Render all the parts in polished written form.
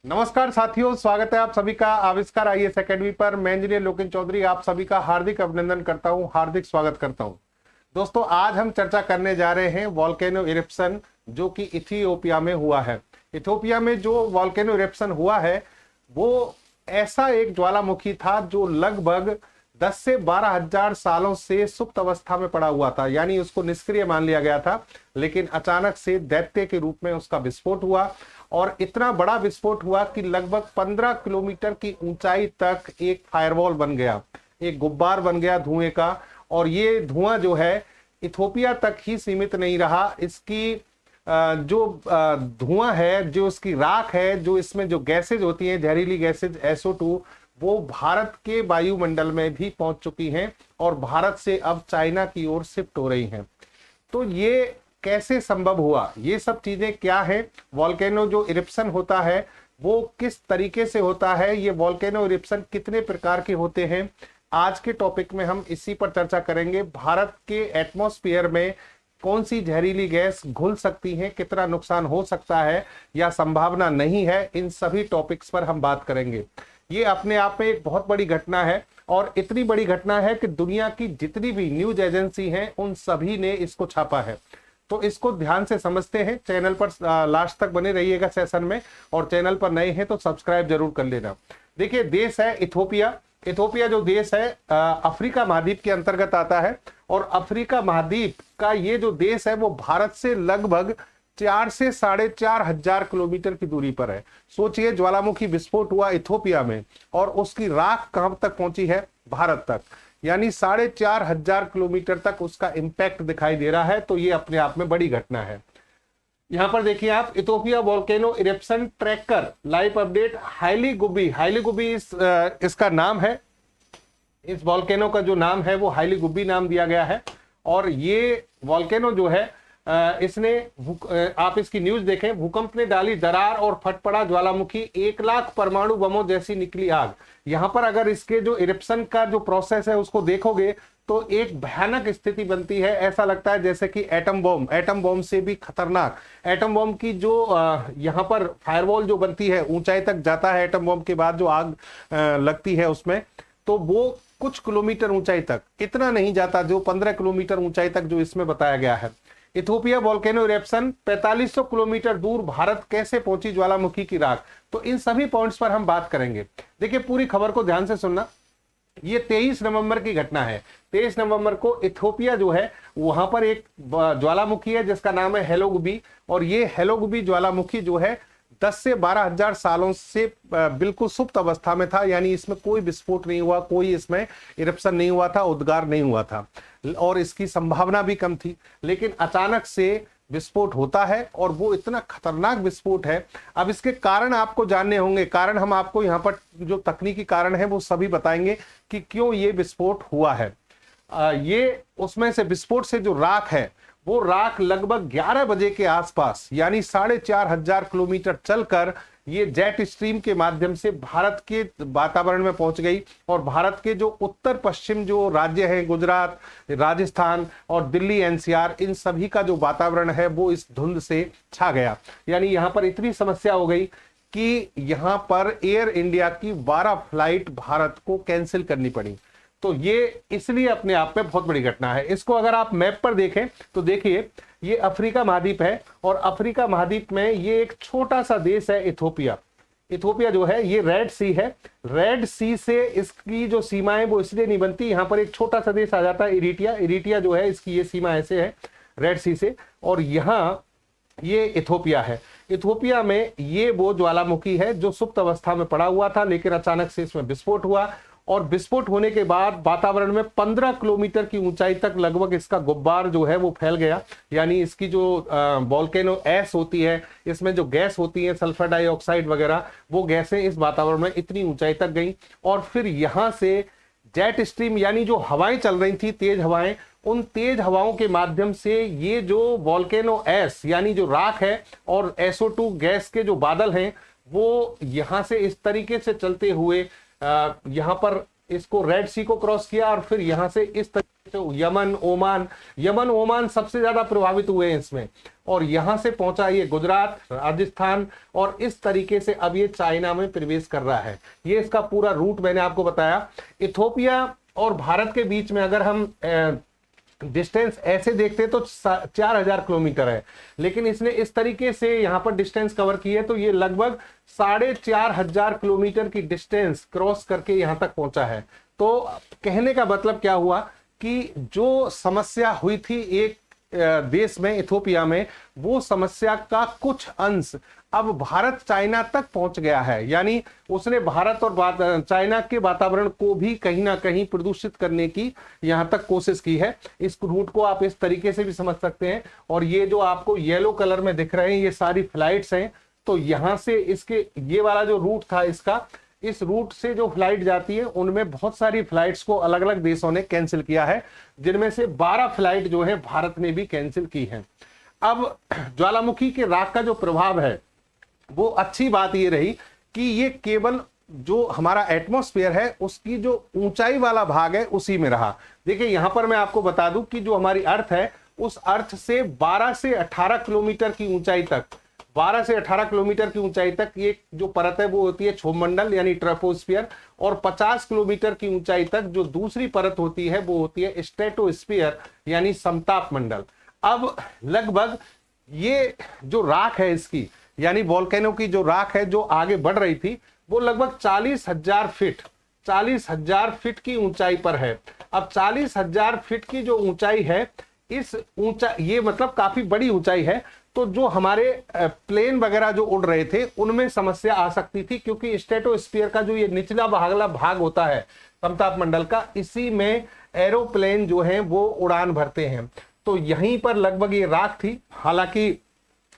नमस्कार साथियों, स्वागत है आप सभी का आविष्कार आईएएस एकेडमी पर। मैं इंजीनियर लोकेन चौधरी आप सभी का हार्दिक अभिनंदन करता हूं, हार्दिक स्वागत करता हूं। दोस्तों, आज हम चर्चा करने जा रहे हैं वोल्केनो इरप्शन जो कि इथियोपिया में हुआ है। इथियोपिया में जो वोल्केनो इरप्शन हुआ है वो ऐसा एक ज्वालामुखी था जो लगभग 10 से 12 हजार सालों से सुप्त अवस्था में पड़ा हुआ था, यानी उसको निष्क्रिय मान लिया गया था। लेकिन अचानक से दैत्य के रूप में उसका विस्फोट हुआ और इतना बड़ा विस्फोट हुआ कि लगभग 15 किलोमीटर की ऊंचाई तक एक फायरवॉल बन गया, एक गुब्बार बन गया धुएं का। और ये धुआं जो है इथियोपिया तक ही सीमित नहीं रहा, इसकी जो धुआं है, जो इसकी राख है, जो इसमें जो गैसेज होती हैं, जहरीली गैसेज SO2, वो भारत के वायुमंडल में भी पहुंच चुकी हैं और भारत से अब चाइना की ओर शिफ्ट हो रही हैं। तो ये कैसे संभव हुआ, ये सब चीजें क्या हैं, वोल्केनो जो इरप्शन होता है वो किस तरीके से होता है, ये वोल्केनो इरप्शन कितने प्रकार के होते हैं, आज के टॉपिक में हम इसी पर चर्चा करेंगे। भारत के एटमॉस्फेयर में कौन सी जहरीली गैस घुल सकती है, कितना नुकसान हो सकता है या संभावना नहीं है, इन सभी टॉपिक्स पर हम बात करेंगे। ये अपने आप में एक बहुत बड़ी घटना है और इतनी बड़ी घटना है कि दुनिया की जितनी भी न्यूज एजेंसी हैं उन सभी ने इसको छापा है। तो इसको ध्यान से समझते हैं। चैनल पर लास्ट तक बने रहिएगा सेशन में, और चैनल पर नए हैं तो सब्सक्राइब जरूर कर लेना। देखिए, देश है इथियोपिया। इथियोपिया जो देश है अफ्रीका महाद्वीप के अंतर्गत आता है और अफ्रीका महाद्वीप का ये जो देश है वो भारत से लगभग 4 से 4.5 हजार किलोमीटर की दूरी पर है। सोचिए, ज्वालामुखी विस्फोट हुआ इथियोपिया में और उसकी राख कहां तक पहुंची है, भारत तक, यानी 4.5 हजार किलोमीटर तक उसका इंपैक्ट दिखाई दे रहा है। तो ये अपने आप में बड़ी घटना है। यहां पर देखिए आप, Ethiopia volcano eruption tracker live update highly Gubbi इसका नाम है। इस वोल्केनो का जो नाम है वो हाईली गुब्बी नाम दिया गया है। और ये वोल्केनो जो है इसने आप इसकी न्यूज देखें, भूकंप ने डाली दरार और फट पड़ा ज्वालामुखी, 1 लाख परमाणु बमों जैसी निकली आग। यहां पर अगर इसके जो इरप्शन का जो प्रोसेस है उसको देखोगे तो एक भयानक स्थिति बनती है। ऐसा लगता है जैसे कि एटम बॉम्ब से भी खतरनाक। एटम बॉम्ब की जो यहां पर फायरवॉल जो बनती है, ऊंचाई तक जाता है एटम बॉम्ब के बाद जो आग लगती है उसमें, तो वो कुछ किलोमीटर ऊंचाई तक, इतना नहीं जाता, जो 15 किलोमीटर ऊंचाई तक जो इसमें बताया गया है। इथियोपिया वोल्केनो इरप्शन 4500 किलोमीटर दूर भारत कैसे पहुंची ज्वालामुखी की राख, तो इन सभी पॉइंट्स पर हम बात करेंगे। देखिए, पूरी खबर को ध्यान से सुनना। ये 23 नवंबर की घटना है। 23 नवंबर को इथियोपिया जो है वहां पर एक ज्वालामुखी है जिसका नाम है हेलोगुबी, और ये हेलोगुबी ज्वालामुखी जो है 10 से 12 हजार सालों से बिल्कुल सुप्त अवस्था में था, यानी इसमें कोई विस्फोट नहीं हुआ, कोई इसमें इरप्शन नहीं हुआ था, उद्गार नहीं हुआ था और इसकी संभावना भी कम थी। लेकिन अचानक से विस्फोट होता है और वो इतना खतरनाक विस्फोट है। अब इसके कारण आपको जानने होंगे, कारण हम आपको यहाँ पर जो तकनीकी कारण है वो सभी बताएंगे कि क्यों ये विस्फोट हुआ है। ये उसमें से विस्फोट से जो राख है वो राख लगभग 11 बजे के आसपास, यानी 4.5 हजार किलोमीटर चलकर ये जेट स्ट्रीम के माध्यम से भारत के वातावरण में पहुंच गई। और भारत के जो उत्तर पश्चिम जो राज्य हैं, गुजरात, राजस्थान और दिल्ली NCR, इन सभी का जो वातावरण है वो इस धुंध से छा गया। यानी यहां पर इतनी समस्या हो गई कि यहां पर एयर इंडिया की 12 फ्लाइट भारत को कैंसिल करनी पड़ी। तो ये इसलिए अपने आप में बहुत बड़ी घटना है। इसको अगर आप मैप पर देखें तो देखिए, ये अफ्रीका महाद्वीप है और अफ्रीका महाद्वीप में ये एक छोटा सा देश है इथियोपिया। इथियोपिया जो है ये रेड सी है। रेड सी से इसकी जो सीमाएं वो इसलिए नहीं बनती, यहां पर एक छोटा सा देश आ जाता है इरिटिया जो है, इसकी ये सीमा ऐसे है रेड सी से, और यहां ये इथियोपिया है। इथियोपिया में ये वो ज्वालामुखी है जो सुप्त अवस्था में पड़ा हुआ था, लेकिन अचानक से इसमें विस्फोट हुआ और विस्फोट होने के बाद वातावरण में 15 किलोमीटर की ऊंचाई तक लगभग इसका गुब्बार जो है वो फैल गया। यानी इसकी जो वोल्केनो ऐश होती है, इसमें जो गैस होती है सल्फर डाइऑक्साइड वगैरह, वो गैसें इस वातावरण में इतनी ऊंचाई तक गई और फिर यहां से जेट स्ट्रीम, यानी जो हवाएं चल रही थी, तेज हवाएं, उन तेज हवाओं के माध्यम से ये जो वोल्केनो ऐश यानी जो राख है और SO2 गैस के जो बादल हैं वो यहां से इस तरीके से चलते हुए यहाँ पर इसको रेड सी को क्रॉस किया और फिर यहां से इस तरीके से यमन ओमान सबसे ज्यादा प्रभावित हुए हैं इसमें, और यहां से पहुंचा ये गुजरात, राजस्थान, और इस तरीके से अब ये चाइना में प्रवेश कर रहा है। ये इसका पूरा रूट मैंने आपको बताया। इथोपिया और भारत के बीच में अगर हम डिस्टेंस ऐसे देखते तो 4000 किलोमीटर है, लेकिन इसने इस तरीके से यहां पर डिस्टेंस कवर की है, तो ये लगभग 4500 किलोमीटर की डिस्टेंस क्रॉस करके यहां तक पहुंचा है। तो कहने का मतलब क्या हुआ कि जो समस्या हुई थी एक देश में, इथोपिया में, वो समस्या का कुछ अंश अब भारत चाइना तक पहुंच गया है। यानी उसने भारत और चाइना के वातावरण को भी कहीं ना कहीं प्रदूषित करने की यहां तक कोशिश की है। इस रूट को आप इस तरीके से भी समझ सकते हैं। और ये जो आपको येलो कलर में दिख रहे हैं ये सारी फ्लाइट्स हैं। तो यहां से इसके ये वाला जो रूट था इसका, इस रूट से जो फ्लाइट जाती है उनमें बहुत सारी फ्लाइट्स को अलग अलग देशों ने कैंसिल किया है, जिनमें से 12 फ्लाइट जो है भारत ने भी कैंसिल की है। अब ज्वालामुखी के राख का जो प्रभाव है वो अच्छी बात ये रही कि ये केवल जो हमारा एटमॉस्फेयर है उसकी जो ऊंचाई वाला भाग है उसी में रहा। देखिए यहां पर मैं आपको बता दूं कि जो हमारी अर्थ है उस अर्थ से 12 से 18 किलोमीटर की ऊंचाई तक, 12 से 18 किलोमीटर की ऊंचाई तक ये जो परत है वो होती है क्षोभमंडल यानी ट्रोपोस्फियर, और 50 किलोमीटर की ऊंचाई तक जो दूसरी परत होती है वो होती है स्ट्रेटोस्फियर यानी समताप मंडल। अब लगभग ये जो राख है इसकी, यानी वोल्केनो की जो राख है जो आगे बढ़ रही थी, वो लगभग 40,000 फीट की ऊंचाई पर है। अब 40,000 फीट की जो ऊंचाई है, इस ये मतलब काफी बड़ी ऊंचाई है। तो जो हमारे प्लेन वगैरह जो उड़ रहे थे उनमें समस्या आ सकती थी, क्योंकि स्ट्रेटोस्फीयर का जो ये निचला भाग होता है समताप मंडल का, इसी में एरोप्लेन जो है वो उड़ान भरते हैं। तो यहीं पर लगभग ये राख थी। हालांकि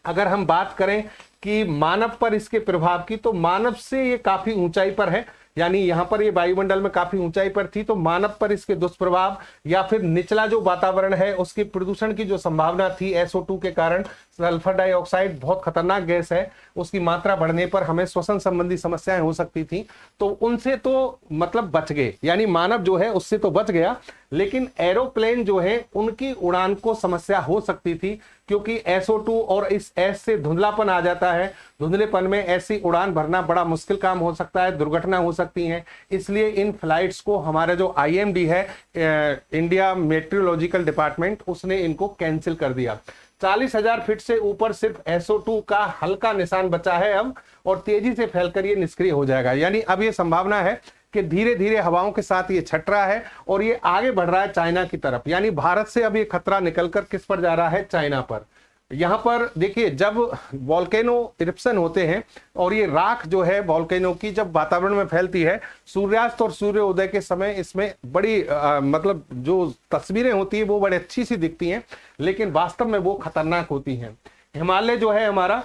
अगर हम बात करें कि मानव पर इसके प्रभाव की, तो मानव से ये काफी ऊंचाई पर है, यानी यहां पर ये वायुमंडल में काफी ऊंचाई पर थी, तो मानव पर इसके दुष्प्रभाव या फिर निचला जो वातावरण है उसके प्रदूषण की जो संभावना थी SO2 के कारण, सल्फर डाइऑक्साइड बहुत खतरनाक गैस है, उसकी मात्रा बढ़ने पर हमें श्वसन संबंधी समस्याएं हो सकती थी, तो उनसे तो मतलब बच गए, यानी मानव जो है उससे तो बच गया। लेकिन एरोप्लेन जो है उनकी उड़ान को समस्या हो सकती थी, क्योंकि SO2 और इस एस से धुंधलापन आ जाता है। धुंधलेपन में ऐसी उड़ान भरना बड़ा मुश्किल काम हो सकता है, दुर्घटना हो सकती है। इसलिए इन फ्लाइट्स को हमारा जो IMD है, इंडिया मेट्रोलॉजिकल डिपार्टमेंट, उसने इनको कैंसिल कर दिया। 40,000 फीट से ऊपर सिर्फ SO2 का हल्का निशान बचा है अब, और तेजी से फैलकर ये निष्क्रिय हो जाएगा। यानी अब ये संभावना है कि धीरे धीरे हवाओं के साथ ये छट रहा है और ये आगे बढ़ रहा है चाइना की तरफ। यानी भारत से अब ये खतरा निकलकर किस पर जा रहा है? चाइना पर। यहां पर देखिए, जब वोल्केनो इरप्शन होते हैं और ये राख जो है वोल्केनो की जब वातावरण में फैलती है, सूर्यास्त और सूर्योदय के समय इसमें बड़ी मतलब जो तस्वीरें होती है वो बड़ी अच्छी सी दिखती हैं, लेकिन वास्तव में वो खतरनाक होती हैं। हिमालय जो है हमारा,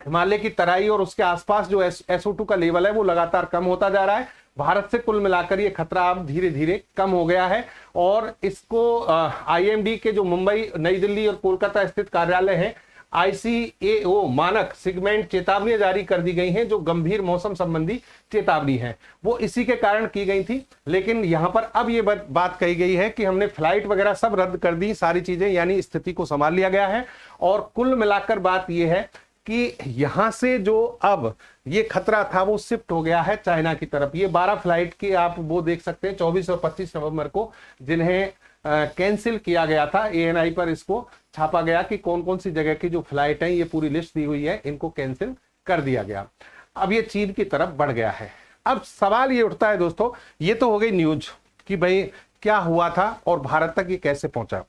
हिमालय की तराई और उसके आसपास जो SO2 का लेवल है वो लगातार कम होता जा रहा है। भारत से कुल मिलाकर ये खतरा अब धीरे धीरे कम हो गया है, और इसको IMD के जो मुंबई, नई दिल्ली और कोलकाता स्थित कार्यालय हैं, ICAO मानक सेगमेंट चेतावनी जारी कर दी गई हैं, जो गंभीर मौसम संबंधी चेतावनी है वो इसी के कारण की गई थी। लेकिन यहां पर अब ये बात कही गई है कि हमने फ्लाइट वगैरह सब रद्द कर दी, सारी चीजें, यानी स्थिति को संभाल लिया गया है। और कुल मिलाकर बात यह है कि यहां से जो अब ये खतरा था वो शिफ्ट हो गया है चाइना की तरफ। ये 12 फ्लाइट की आप वो देख सकते हैं 24 और 25 नवंबर को, जिन्हें कैंसिल किया गया था। ANI पर इसको छापा गया कि कौन कौन सी जगह की जो फ्लाइट है, ये पूरी लिस्ट दी हुई है, इनको कैंसिल कर दिया गया। अब ये चीन की तरफ बढ़ गया है। अब सवाल ये उठता है दोस्तों, ये तो हो गई न्यूज कि भाई क्या हुआ था और भारत तक ये कैसे पहुंचा,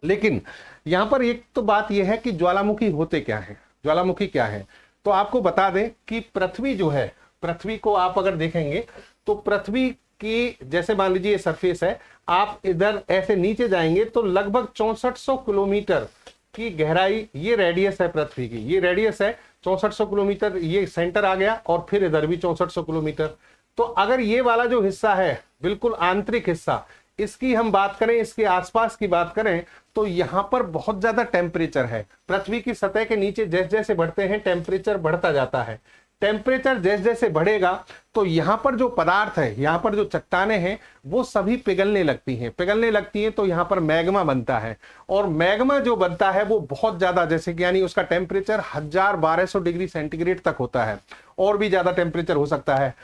लेकिन यहां पर एक तो बात यह है कि ज्वालामुखी होते क्या है, ज्वालामुखी क्या है। तो आपको बता दें कि पृथ्वी जो है, पृथ्वी को आप अगर देखेंगे तो पृथ्वी की, जैसे मान लीजिए ये सरफेस है, आप इधर ऐसे नीचे जाएंगे तो लगभग 6400 किलोमीटर की गहराई, ये रेडियस है पृथ्वी की, ये रेडियस है 6400 किलोमीटर, ये सेंटर आ गया, और फिर इधर भी 6400 किलोमीटर। तो अगर ये वाला जो हिस्सा है, बिल्कुल आंतरिक हिस्सा, इसकी हम बात करें, इसके आसपास की बात करें, तो यहां पर बहुत ज्यादा टेम्परेचर है। पृथ्वी की सतह के नीचे जैसे जैसे बढ़ते हैं टेम्परेचर बढ़ता जाता है। टेम्परेचर जैसे जैसे बढ़ेगा तो यहाँ पर जो पदार्थ है, यहाँ पर जो चट्टाने हैं वो सभी पिघलने लगती हैं तो यहाँ पर मैग्मा बनता है। और मैग्मा जो बनता है वो बहुत ज्यादा, जैसे कि यानी उसका टेम्परेचर 1200 डिग्री सेंटीग्रेड तक होता है, और भी ज्यादा टेम्परेचर हो सकता है।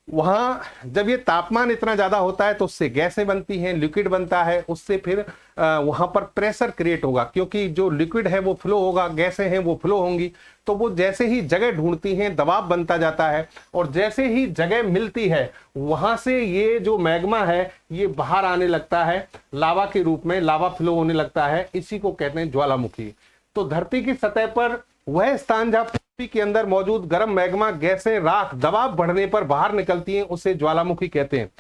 वहां जब ये तापमान इतना ज्यादा होता है तो उससे गैसें बनती हैं, लिक्विड बनता है, उससे फिर वहां पर प्रेशर क्रिएट होगा, क्योंकि जो लिक्विड है वो फ्लो होगा, गैसें हैं वो फ्लो होंगी। तो वो जैसे ही जगह ढूंढती हैं दबाव बनता जाता है, और जैसे ही जगह मिलती है वहां से ये जो मैग्मा है ये बाहर आने लगता है, लावा के रूप में लावा फ्लो होने लगता है। इसी को कहते हैं ज्वालामुखी। तो धरती की सतह पर वह स्थान जहां पृथ्वी के अंदर मौजूद गर्म मैग्मा गैसें, राख दबाव बढ़ने पर बाहर निकलती हैं, उसे ज्वालामुखी कहते हैं।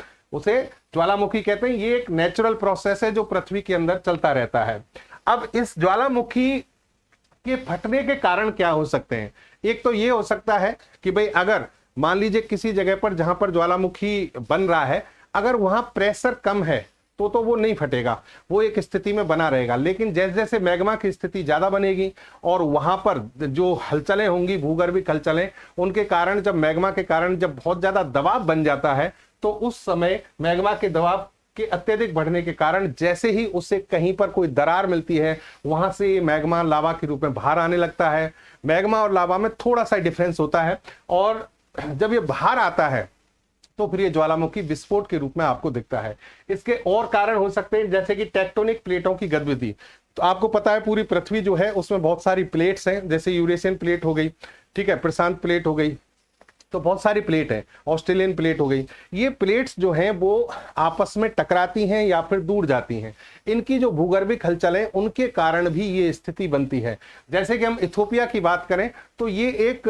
ये एक नेचुरल प्रोसेस है जो पृथ्वी के अंदर चलता रहता है। अब इस ज्वालामुखी के फटने के कारण क्या हो सकते हैं? एक तो ये हो सकता है कि भाई अगर मान लीजिए किसी जगह पर जहां पर ज्वालामुखी बन रहा है, अगर वहां प्रेशर कम है तो वो नहीं फटेगा, वो एक स्थिति में बना रहेगा। लेकिन जैसे जैसे मैग्मा की स्थिति ज्यादा बनेगी और वहां पर जो हलचलें होंगी, भूगर्भिक हलचलें, उनके कारण जब मैग्मा के कारण जब बहुत ज्यादा दबाव बन जाता है तो उस समय मैग्मा के दबाव के अत्यधिक बढ़ने के कारण जैसे ही उससे कहीं पर कोई दरार मिलती है, वहां से ये मैग्मा लावा के रूप में बाहर आने लगता है। मैग्मा और लावा में थोड़ा सा डिफरेंस होता है, और जब ये बाहर आता है तो फिर ये ज्वालामुखी विस्फोट के रूप में आपको दिखता है। इसके और कारण हो सकते हैं, जैसे कि टेक्टोनिक प्लेटों की गतिविधि। तो आपको पता है पूरी पृथ्वी जो है उसमें बहुत सारी प्लेट्स हैं, जैसे यूरेशियन प्लेट हो गई, ठीक है, प्रशांत प्लेट हो गई, तो बहुत सारी प्लेट है, ऑस्ट्रेलियन प्लेट हो गई। ये प्लेट्स जो हैं वो आपस में टकराती हैं या फिर दूर जाती हैं। इनकी जो भूगर्भिक हलचल है उनके कारण भी ये स्थिति बनती है। जैसे कि हम इथोपिया की बात करें तो ये एक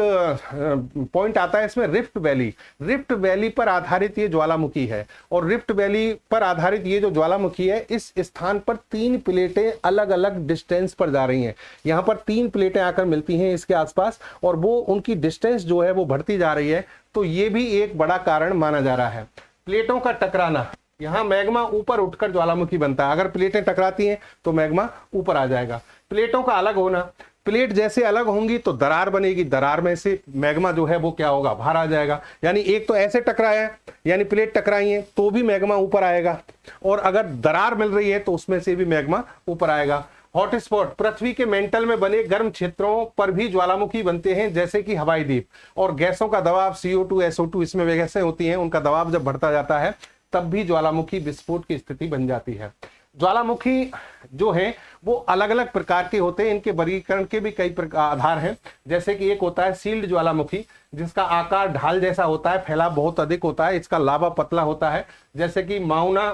पॉइंट आता है इसमें, रिफ्ट वैली पर आधारित ये ज्वालामुखी है। और रिफ्ट वैली पर आधारित ये जो ज्वालामुखी है, इस स्थान पर 3 प्लेटें अलग अलग डिस्टेंस पर जा रही हैं। यहाँ पर 3 प्लेटें आकर मिलती हैं इसके आसपास, और वो उनकी डिस्टेंस जो है वो बढ़ती जा रही है। तो ये भी एक बड़ा कारण माना जा रहा है। प्लेटों का टकराना, यहां मैग्मा ऊपर उठकर ज्वालामुखी बनता है। अगर प्लेटें टकराती हैं तो मैग्मा ऊपर आ जाएगा। प्लेटों का अलग होना, प्लेट जैसे अलग होंगी तो दरार बनेगी, दरार में से मैग्मा जो है वो क्या होगा, बाहर आ जाएगा। यानी एक तो ऐसे टकराया, यानी प्लेट टकराई है तो भी मैग्मा ऊपर आएगा, और अगर दरार मिल रही है तो उसमें से भी मैग्मा ऊपर आएगा। हॉटस्पॉट, पृथ्वी के मेंटल में बने गर्म क्षेत्रों पर भी ज्वालामुखी बनते हैं, जैसे कि हवाई द्वीप। और गैसों का दबाव CO2, SO2 इसमें गैसें होती हैं, उनका दबाव जब बढ़ता जाता है तब भी ज्वालामुखी विस्फोट की स्थिति बन जाती है। ज्वालामुखी जो है वो अलग अलग प्रकार के होते हैं, इनके वर्गीकरण के भी कई आधार हैं। जैसे कि एक होता है सील्ड ज्वालामुखी, जिसका आकार ढाल जैसा होता है, फैलाव बहुत अधिक होता है, इसका लावा पतला होता है। जैसे कि माउना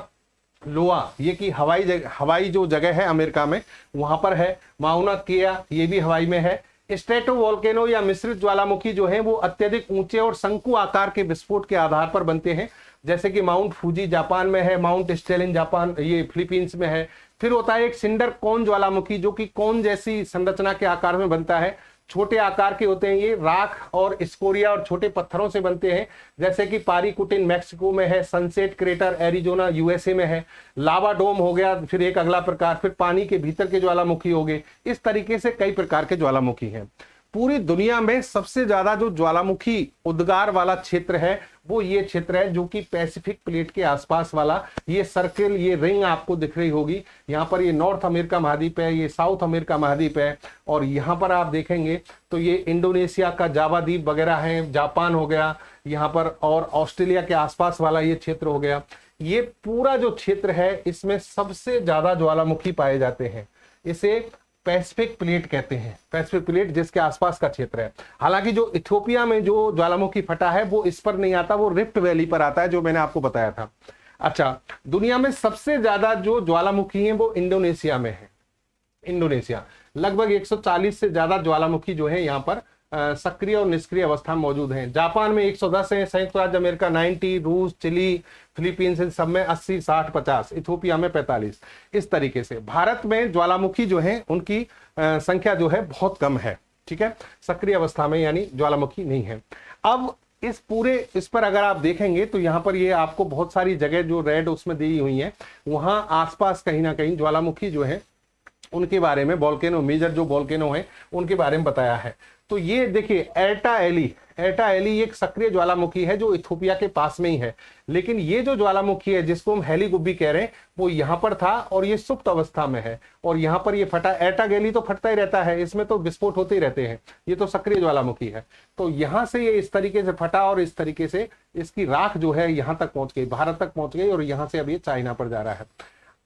लोआ, ये की हवाई जो जगह है अमेरिका में वहां पर है। माउना केया, ये भी हवाई में है। स्ट्रेटोवोल्केनो या मिश्रित ज्वालामुखी जो है वो अत्यधिक ऊंचे और शंकु आकार के विस्फोट के आधार पर बनते हैं, जैसे कि माउंट फूजी जापान में है, माउंट स्टेलिन जापान ये फिलीपींस में है। फिर होता है एक सिंडर कोन ज्वालामुखी, जो कि कोन जैसी संरचना के आकार में बनता है, छोटे आकार के होते हैं। ये राख और स्कोरिया और छोटे पत्थरों से बनते हैं, जैसे कि पारीकुटिन मैक्सिको में है, सनसेट क्रेटर एरिजोना USA में है। लावा डोम हो गया फिर एक अगला प्रकार, फिर पानी के भीतर के ज्वालामुखी हो गए। इस तरीके से कई प्रकार के ज्वालामुखी हैं। पूरी दुनिया में सबसे ज्यादा जो ज्वालामुखी उद्गार वाला क्षेत्र है वो ये क्षेत्र है, जो कि पैसिफिक प्लेट के आसपास वाला ये सर्किल, ये रिंग आपको दिख रही होगी। यहाँ पर ये नॉर्थ अमेरिका महाद्वीप है, ये साउथ अमेरिका महाद्वीप है, और यहाँ पर आप देखेंगे तो ये इंडोनेशिया का जावा द्वीप वगैरह है, जापान हो गया यहाँ पर, और ऑस्ट्रेलिया के आसपास वाला ये क्षेत्र हो गया। ये पूरा जो क्षेत्र है इसमें सबसे ज्यादा ज्वालामुखी पाए जाते हैं। इसे पैसिफिक प्लेट कहते हैं, पैसिफिक प्लेट जिसके आसपास का क्षेत्र है। हालांकि जो इथियोपिया में जो ज्वालामुखी फटा है वो इस पर नहीं आता, वो रिफ्ट वैली पर आता है, जो मैंने आपको बताया था। अच्छा, दुनिया में सबसे ज्यादा जो ज्वालामुखी है वो इंडोनेशिया में है। इंडोनेशिया लगभग 140 से ज्यादा ज्वालामुखी जो है यहाँ पर सक्रिय और निष्क्रिय अवस्था में मौजूद हैं। जापान में 110 है, संयुक्त राज्य अमेरिका 90, रूस, चिली, फिलीपींस इन सब में 80, 60, 50, इथियोपिया में 45। इस तरीके से भारत में ज्वालामुखी जो है उनकी संख्या जो है बहुत कम है, ठीक है, सक्रिय अवस्था में यानी ज्वालामुखी नहीं है। अब इस पर अगर आप देखेंगे तो यहाँ पर ये आपको बहुत सारी जगह जो रेड उसमें दी हुई है, वहां आसपास कहीं ना कहीं ज्वालामुखी जो है उनके बारे में, वोल्केनो मेजर जो वोल्केनो है उनके बारे में बताया है। तो ये देखिए एर्टा एली एक सक्रिय ज्वालामुखी है जो इथोपिया के पास में ही है, लेकिन ये जो ज्वालामुखी है जिसको हम हेली गुब्बी कह रहे हैं वो यहाँ पर था और ये सुप्त अवस्था में है और यहाँ पर ये फटा। एर्टा गैली तो फटता ही रहता है, इसमें तो विस्फोट होते ही रहते हैं, ये तो सक्रिय ज्वालामुखी है। तो यहाँ से ये इस तरीके से फटा और इस तरीके से इसकी राख जो है यहाँ तक पहुंच गई, भारत तक पहुंच गई और यहाँ से अब ये चाइना पर जा रहा है।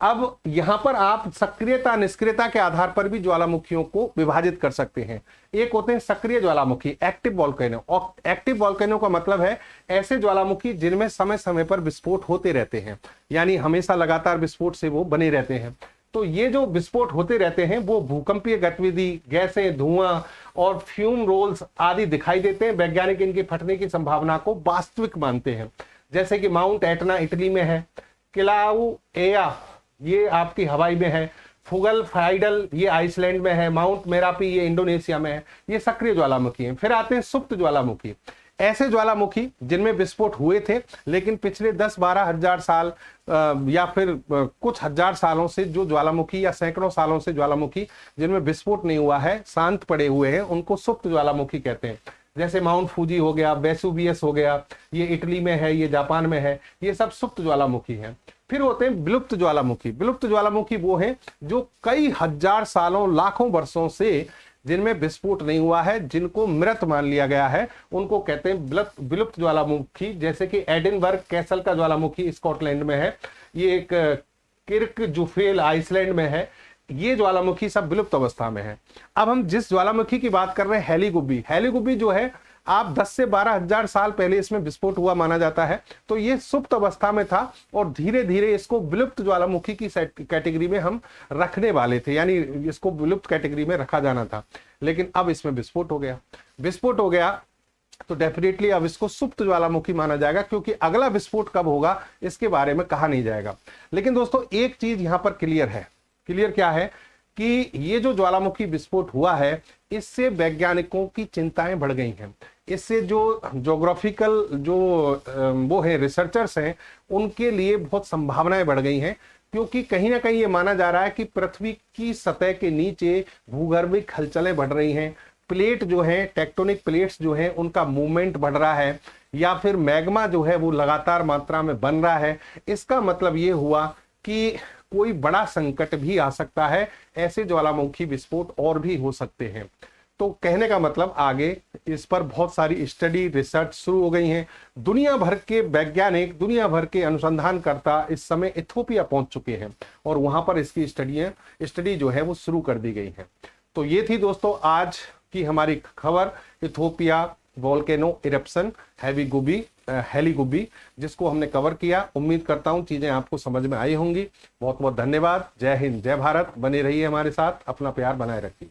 अब यहां पर आप सक्रियता निष्क्रियता के आधार पर भी ज्वालामुखियों को विभाजित कर सकते हैं। एक होते हैं सक्रिय ज्वालामुखी, एक्टिव वोल्केनो। और एक्टिव वोल्केनो का मतलब है ऐसे ज्वालामुखी जिनमें समय समय पर विस्फोट होते रहते हैं, यानी हमेशा लगातार विस्फोट से वो बने रहते हैं। तो ये जो विस्फोट होते रहते हैं वो भूकंपीय गतिविधि, गैसें, धुआं और फ्यूम रोल्स आदि दिखाई देते हैं। वैज्ञानिक इनके फटने की संभावना को वास्तविक मानते हैं। जैसे कि माउंट एटना इटली में है, किलाउएया ये आपकी हवाई में है, फुगल फाइडल ये आइसलैंड में है, माउंट मेरापी ये इंडोनेशिया में है। ये सक्रिय ज्वालामुखी हैं। फिर आते हैं सुप्त ज्वालामुखी, ऐसे ज्वालामुखी जिनमें विस्फोट हुए थे लेकिन पिछले 10-12 हजार साल या फिर कुछ हजार सालों से जो ज्वालामुखी या सैकड़ों सालों से ज्वालामुखी जिनमें विस्फोट नहीं हुआ है, शांत पड़े हुए हैं, उनको सुप्त ज्वालामुखी कहते हैं। जैसे माउंट फूजी हो गया, वेसुवियस हो गया, ये इटली में है, ये जापान में है, ये सब सुप्त ज्वालामुखी हैं। फिर होते हैं विलुप्त ज्वालामुखी। विलुप्त ज्वालामुखी वो हैं जो कई हजार सालों लाखों वर्षों से जिनमें विस्फोट नहीं हुआ है, जिनको मृत मान लिया गया है, उनको कहते हैं विलुप्त ज्वालामुखी। जैसे कि एडिनबर्ग कैसल का ज्वालामुखी स्कॉटलैंड में है, ये एक किर्क जुफेल आइसलैंड में है। ये ज्वालामुखी सब विलुप्त अवस्था में है। अब हम जिस ज्वालामुखी की बात कर रहे हैं हेली गुब्बी जो है आप 10 से 12 हजार साल पहले इसमें विस्फोट हुआ माना जाता है। तो ये सुप्त अवस्था में था और धीरे धीरे इसको विलुप्त ज्वालामुखी की कैटेगरी में हम रखने वाले थे, यानी इसको विलुप्त कैटेगरी में रखा जाना था, लेकिन अब इसमें विस्फोट हो गया तो डेफिनेटली अब इसको सुप्त ज्वालामुखी माना जाएगा, क्योंकि अगला विस्फोट कब होगा इसके बारे में कहा नहीं जाएगा। लेकिन दोस्तों एक चीज यहां पर क्लियर है। क्लियर क्या है कि ये जो ज्वालामुखी विस्फोट हुआ है इससे वैज्ञानिकों की चिंताएं बढ़ गई हैं। इससे जो ज्योग्राफिकल जो वो है रिसर्चर्स हैं उनके लिए बहुत संभावनाएं बढ़ गई हैं, क्योंकि कहीं ना कहीं ये माना जा रहा है कि पृथ्वी की सतह के नीचे भूगर्भिक हलचलें बढ़ रही हैं। प्लेट जो है, टेक्टोनिक प्लेट्स जो हैं उनका मूवमेंट बढ़ रहा है, या फिर मैग्मा जो है वो लगातार मात्रा में बन रहा है। इसका मतलब ये हुआ कि कोई बड़ा संकट भी आ सकता है, ऐसे ज्वालामुखी विस्फोट और भी हो सकते हैं। तो कहने का मतलब आगे इस पर बहुत सारी स्टडी रिसर्च शुरू हो गई हैं। दुनिया भर के वैज्ञानिक, दुनिया भर के अनुसंधानकर्ता इस समय इथोपिया पहुंच चुके हैं और वहां पर इसकी स्टडी जो है वो शुरू कर दी गई है। तो ये थी दोस्तों आज की हमारी खबर, Ethiopia volcano eruption Hayli Gubbi, जिसको हमने कवर किया। उम्मीद करता हूं चीजें आपको समझ में आई होंगी। बहुत बहुत धन्यवाद। जय हिंद, जय भारत। बने रहिए हमारे साथ, अपना प्यार बनाए रखिए।